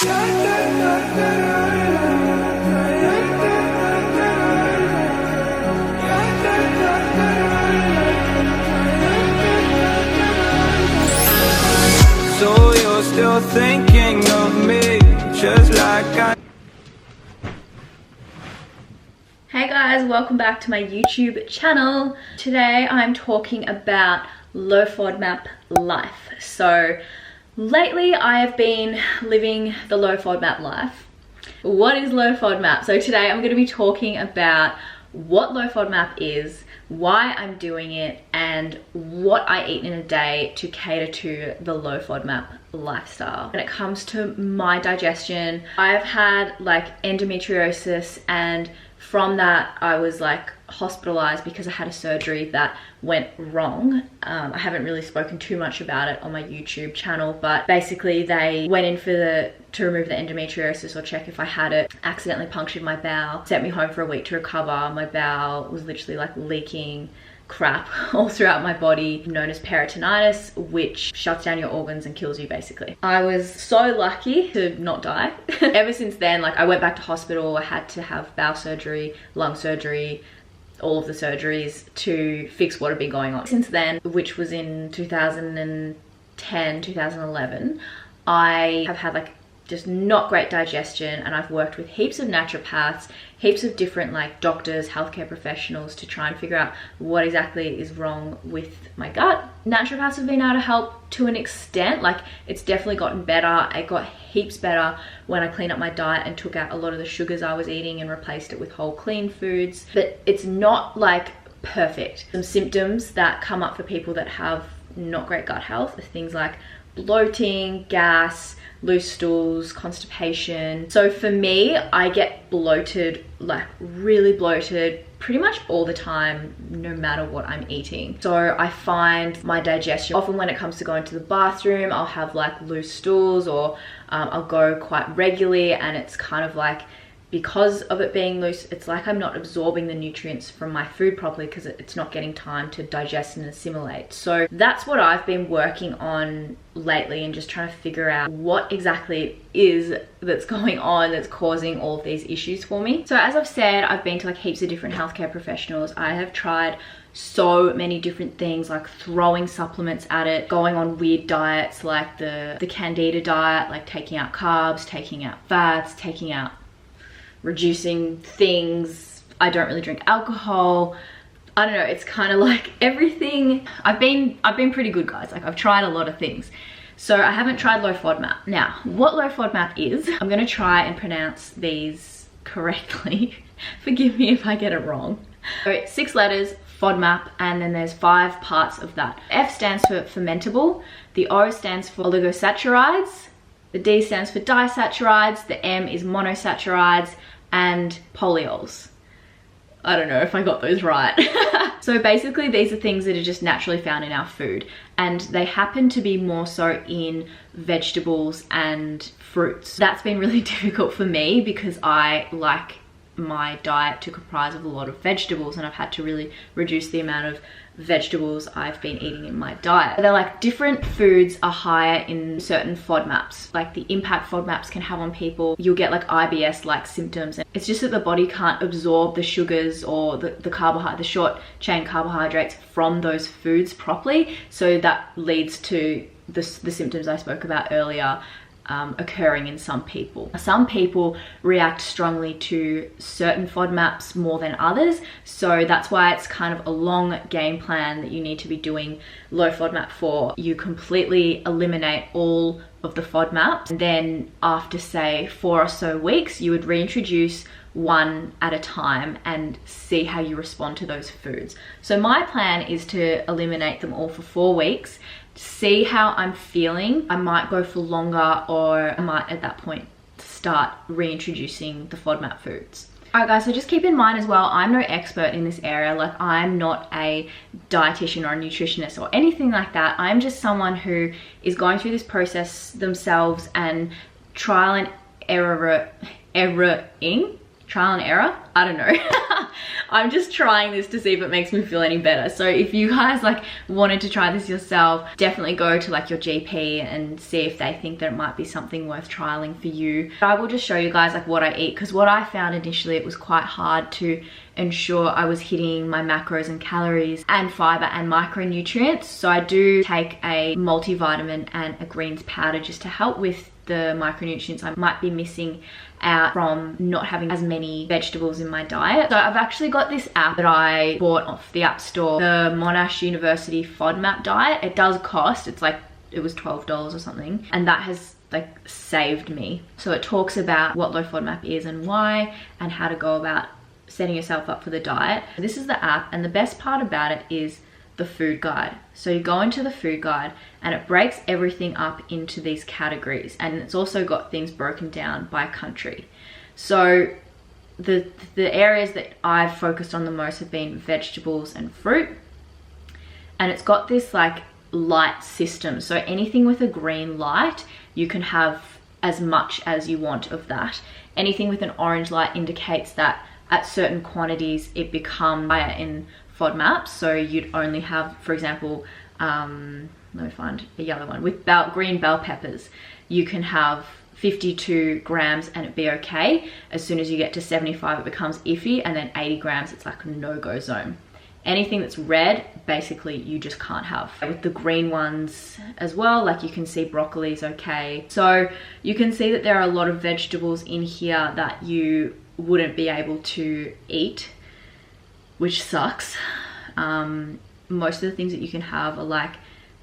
So you're still thinking of me, just like I. Hey guys, welcome back to my YouTube channel. Today I'm talking about low FODMAP life. So lately I have been living the low FODMAP life. What is low FODMAP? So today I'm going to be talking about what low FODMAP is, why I'm doing it, and what I eat in a day to cater to the low FODMAP lifestyle. When it comes to my digestion, I've had like endometriosis, and from that I was like hospitalized because I had a surgery that went wrong. I haven't really spoken too much about it on my YouTube channel, but basically they went in to remove the endometriosis or check if I had it, accidentally punctured my bowel, sent me home for a week to recover. My bowel was literally like leaking crap all throughout my body, known as peritonitis, which shuts down your organs and kills you basically. I was so lucky to not die. Ever since then, like I went back to hospital, I had to have bowel surgery, lung surgery, all of the surgeries to fix what had been going on. Since then, which was in 2010, 2011, I have had like just not great digestion, and I've worked with heaps of naturopaths, heaps of different like doctors, healthcare professionals to try and figure out what exactly is wrong with my gut. Naturopaths have been able to help to an extent. Like it's definitely gotten better. It got heaps better when I cleaned up my diet and took out a lot of the sugars I was eating and replaced it with whole clean foods, but it's not like perfect. Some symptoms that come up for people that have not great gut health are things like bloating, gas, loose stools, constipation. So for me, I get bloated, like really bloated pretty much all the time, no matter what I'm eating. So I find my digestion, often when it comes to going to the bathroom, I'll have like loose stools, or I'll go quite regularly, and it's kind of like, because of it being loose, it's like I'm not absorbing the nutrients from my food properly because it's not getting time to digest and assimilate. So that's what I've been working on lately, and just trying to figure out what exactly it is that's going on that's causing all of these issues for me. So as I've said, I've been to like heaps of different healthcare professionals. I have tried so many different things, like throwing supplements at it, going on weird diets like the Candida diet, like taking out carbs, taking out fats, taking out reducing things. I don't really drink alcohol. I don't know, it's kind of like everything. I've been pretty good, guys. Like I've tried a lot of things. So I haven't tried low FODMAP. Now, what low FODMAP is, I'm gonna try and pronounce these correctly. Forgive me if I get it wrong. So 6 letters, FODMAP, and then there's 5 parts of that. F stands for fermentable, the O stands for oligosaccharides, the D stands for disaccharides, the M is monosaccharides, and polyols. I don't know if I got those right. So basically these are things that are just naturally found in our food, and they happen to be more so in vegetables and fruits. That's been really difficult for me because I like my diet to comprise of a lot of vegetables, and I've had to really reduce the amount of vegetables I've been eating in my diet. They're like different foods are higher in certain FODMAPs, like the impact FODMAPs can have on people. You'll get like IBS like symptoms. It's just that the body can't absorb the sugars or the short chain carbohydrates from those foods properly, so that leads to the symptoms I spoke about earlier occurring in some people. Some people react strongly to certain FODMAPs more than others, so that's why it's kind of a long game plan that you need to be doing low FODMAP for. You completely eliminate all of the FODMAPs, and then after say 4 or so weeks, you would reintroduce one at a time and see how you respond to those foods. So my plan is to eliminate them all for 4 weeks, see how I'm feeling. I might go for longer, or I might at that point start reintroducing the FODMAP foods. Alright guys, so just keep in mind as well, I'm no expert in this area. Like I'm not a dietitian or a nutritionist or anything like that. I'm just someone who is going through this process themselves and trial and error, I don't know. I'm just trying this to see if it makes me feel any better. So if you guys like wanted to try this yourself, definitely go to like your GP and see if they think that it might be something worth trialing for you. I will just show you guys like what I eat, because what I found initially, it was quite hard to ensure I was hitting my macros and calories and fiber and micronutrients. So I do take a multivitamin and a greens powder just to help with the micronutrients I might be missing out from not having as many vegetables in my diet. So I've actually got this app that I bought off the app store, the Monash University FODMAP diet. It does cost, it's like, it was $12 or something, and that has like saved me. So it talks about what low FODMAP is and why, and how to go about setting yourself up for the diet. This is the app, and the best part about it is the food guide. So you go into the food guide and it breaks everything up into these categories, and it's also got things broken down by country. So the areas that I've focused on the most have been vegetables and fruit, and it's got this like light system. So anything with a green light, you can have as much as you want of that. Anything with an orange light indicates that at certain quantities it becomes higher in FODMAP. So you'd only have, for example, let me find a yellow one, with green bell peppers, you can have 52 grams and it'd be okay. As soon as you get to 75, it becomes iffy, and then 80 grams, it's like a no-go zone. Anything that's red, basically you just can't have. With the green ones as well, like you can see broccoli is okay. So you can see that there are a lot of vegetables in here that you wouldn't be able to eat, which sucks. Most of the things that you can have are like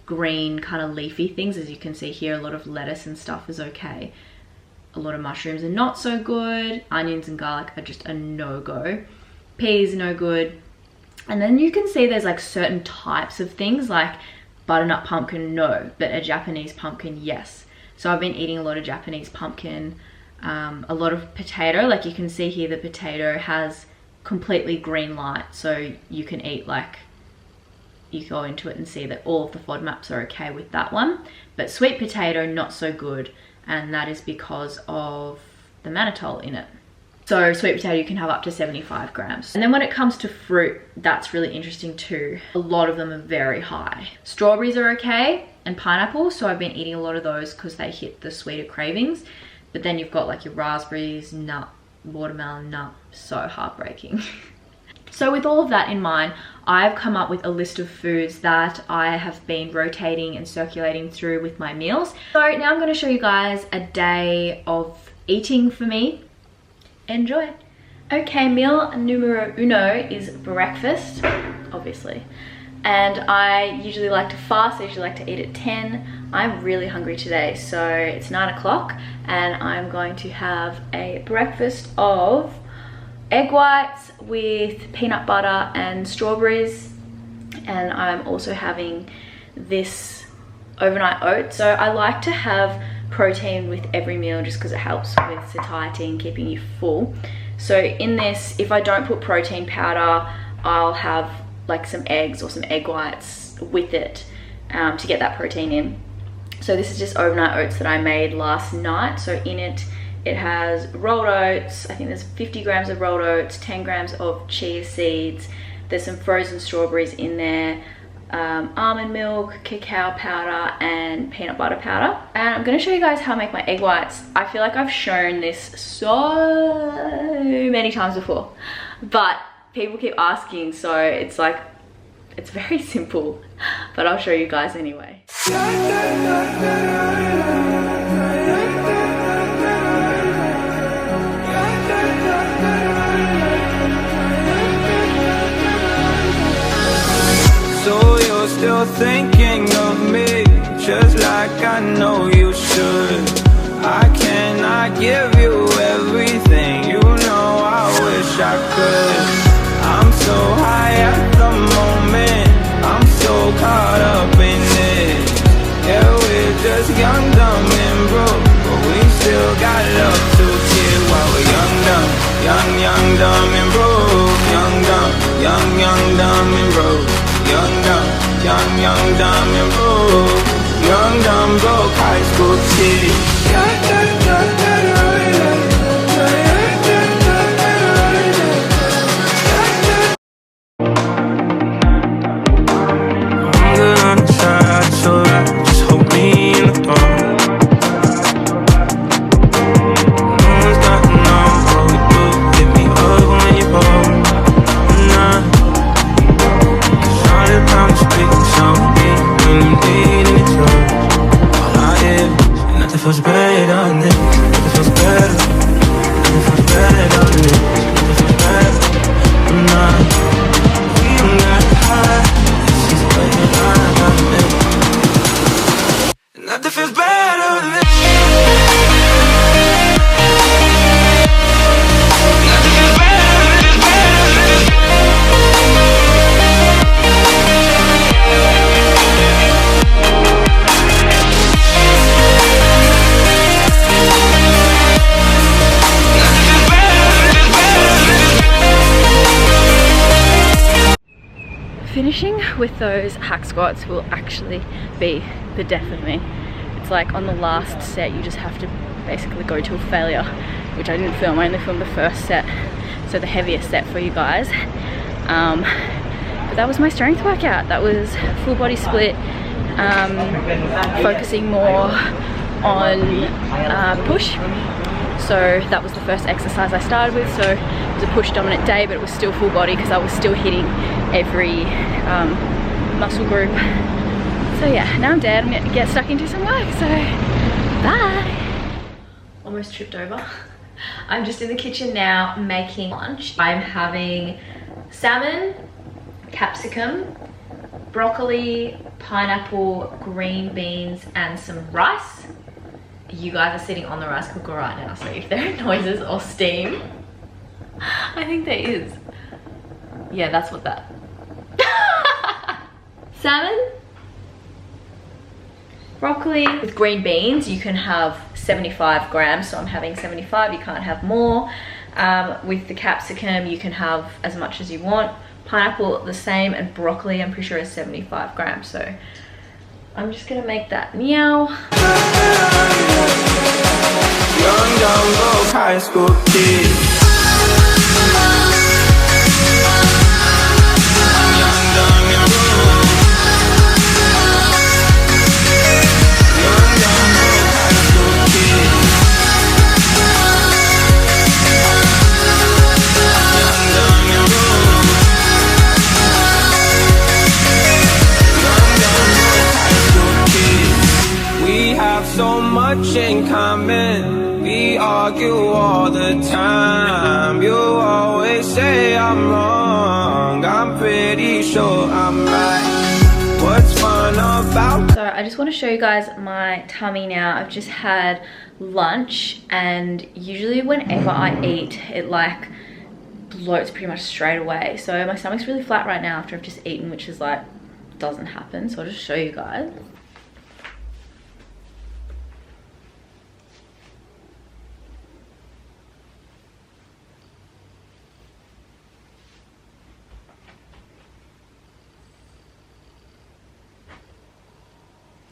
green kind of leafy things. As you can see here, a lot of lettuce and stuff is okay. A lot of mushrooms are not so good. Onions and garlic are just a no-go. Peas, no good. And then you can see there's like certain types of things, like butternut pumpkin, no, but a Japanese pumpkin, yes. So I've been eating a lot of Japanese pumpkin, a lot of potato. Like you can see here, the potato has completely green light, so you can eat, like, you go into it and see that all of the FODMAPs are okay with that one. But sweet potato, not so good, and that is because of the mannitol in it. So sweet potato, you can have up to 75 grams. And then when it comes to fruit, that's really interesting too. A lot of them are very high. Strawberries are okay, and pineapple, so I've been eating a lot of those because they hit the sweeter cravings. But then you've got like your raspberries, nut, watermelon, nut, so heartbreaking. So with all of that in mind, I've come up with a list of foods that I have been rotating and circulating through with my meals. So now I'm going to show you guys a day of eating for me. Enjoy. Okay, meal numero uno is breakfast, obviously. And I usually like to fast, I usually like to eat at 10. I'm really hungry today, so it's 9 o'clock and I'm going to have a breakfast of egg whites with peanut butter and strawberries. And I'm also having this overnight oats. So I like to have protein with every meal just because it helps with satiety and keeping you full. So in this, if I don't put protein powder, I'll have like some eggs or some egg whites with it to get that protein in. So this is just overnight oats that I made last night. So in it, it has rolled oats. I think there's 50 grams of rolled oats, 10 grams of chia seeds. There's some frozen strawberries in there, almond milk, cacao powder, and peanut butter powder. And I'm gonna show you guys how I make my egg whites. I feel like I've shown this so many times before, but people keep asking, so it's like, it's very simple, but I'll show you guys anyway. So you're still thinking of me, just like I know you should. I cannot give you everything, you know I wish I could. I'm so high at the moment, I'm so caught up in it. Yeah, we're just young, dumb, and broke, but we still got love to give while we're young, dumb, dumb, and broke. Young, dumb, and broke. Young, dumb, and broke. Young, dumb, broke high school kids. than this. Nothing feels better. Nothing feels better than this. Nothing feels better. Nah, we don't got high. This is better than this. Nothing feels better than this. Finishing with those hack squats will actually be the death of me. It's like on the last set you just have to basically go to a failure, which I didn't film. I only filmed the first set, so the heaviest set for you guys. But that was my strength workout. That was full body split, focusing more on push. So that was the first exercise I started with. So it was a push dominant day, but it was still full body because I was still hitting every muscle group. So yeah, now I'm dead. I'm gonna get stuck into some work, so bye. Almost tripped over. I'm just in the kitchen now making lunch. I'm having salmon, capsicum, broccoli, pineapple, green beans, and some rice. You guys are sitting on the rice cooker right now, so if there are noises or steam, I think there is. Yeah, that's what that. Salmon, broccoli with green beans. You can have 75 grams, so I'm having 75. You can't have more. With the capsicum, you can have as much as you want. Pineapple, the same, and broccoli, I'm pretty sure is 75 grams. So I'm just gonna make that meow. Young, dumb, broke high school kid. Young, dumb, young, broke. Young, dumb, broke high school kid. Young, dumb, young, broke. Young, dumb, broke high school kid. We have so much in common. We argue all the time. You always say I'm wrong. I'm pretty sure I'm right. What's fun about? So I just want to show you guys my tummy now. I've just had lunch, and usually whenever I eat, it like bloats pretty much straight away. So my stomach's really flat right now after I've just eaten, which is like, doesn't happen. So I'll just show you guys.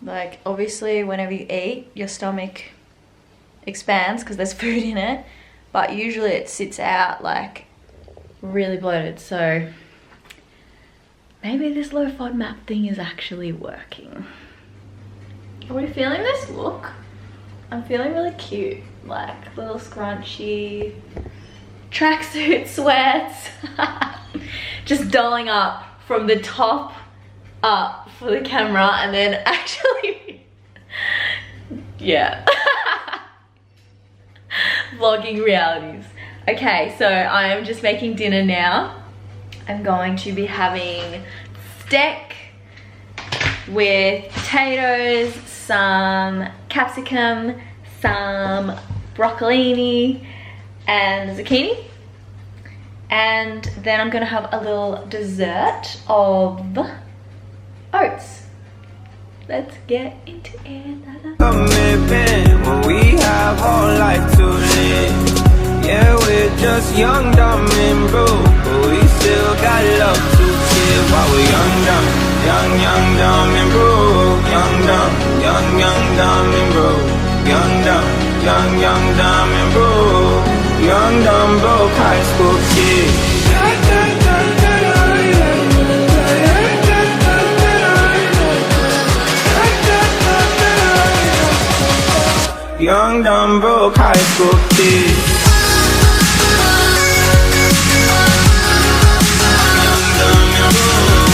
Like, obviously whenever you eat, your stomach expands because there's food in it, but usually it sits out like really bloated. So maybe this low FODMAP thing is actually working. Are we feeling this look? I'm feeling really cute, like little scrunchy tracksuit sweats. Just dolling up from the top up for the camera, and then actually yeah. Vlogging realities. Okay, so I am just making dinner now. I'm going to be having steak with potatoes, some capsicum, some broccolini and zucchini, and then I'm gonna have a little dessert of oats. Let's get into it. Commitment when we have all life to live. Yeah, we're just young, dumb, and broke, but we still got love to give. While we're young, dumb, young, dumb, and broke. Young, dumb, dumb, and broke. Young, dumb, dumb, and broke. Young, dumb, broke high school kid. Young, dumb, broke high school kid. Young, dumb, young, broke.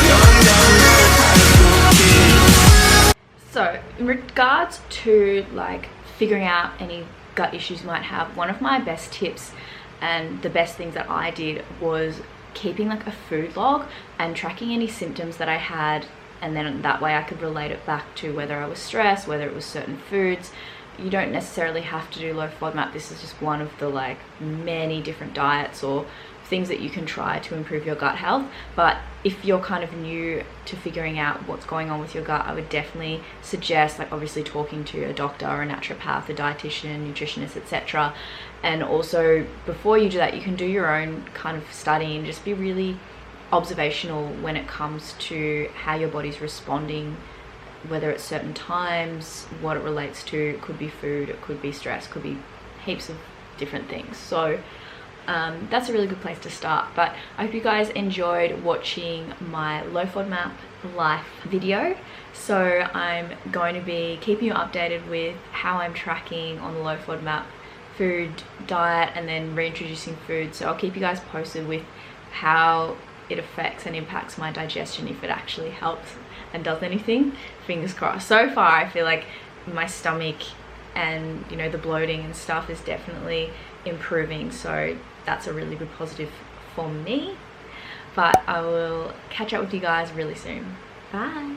Young, dumb, broke high school kid. So in regards to like figuring out any gut issues you might have, one of my best tips and the best things that I did was keeping like a food log and tracking any symptoms that I had, and then that way I could relate it back to whether I was stressed, whether it was certain foods. You don't necessarily have to do low FODMAP. This is just one of the like many different diets or things that you can try to improve your gut health. But if you're kind of new to figuring out what's going on with your gut, I would definitely suggest like obviously talking to a doctor or a naturopath, a dietitian, nutritionist, etc. And also before you do that, you can do your own kind of study and just be really observational when it comes to how your body's responding, whether it's certain times, what it relates to. It could be food, it could be stress, could be heaps of different things. So that's a really good place to start. But I hope you guys enjoyed watching my low FODMAP life video. So I'm going to be keeping you updated with how I'm tracking on the low FODMAP food diet and then reintroducing food. So I'll keep you guys posted with how it affects and impacts my digestion, if it actually helps and does anything. Fingers crossed. So far I feel like my stomach and, you know, the bloating and stuff is definitely improving, so that's a really good positive for me. But I will catch up with you guys really soon. Bye.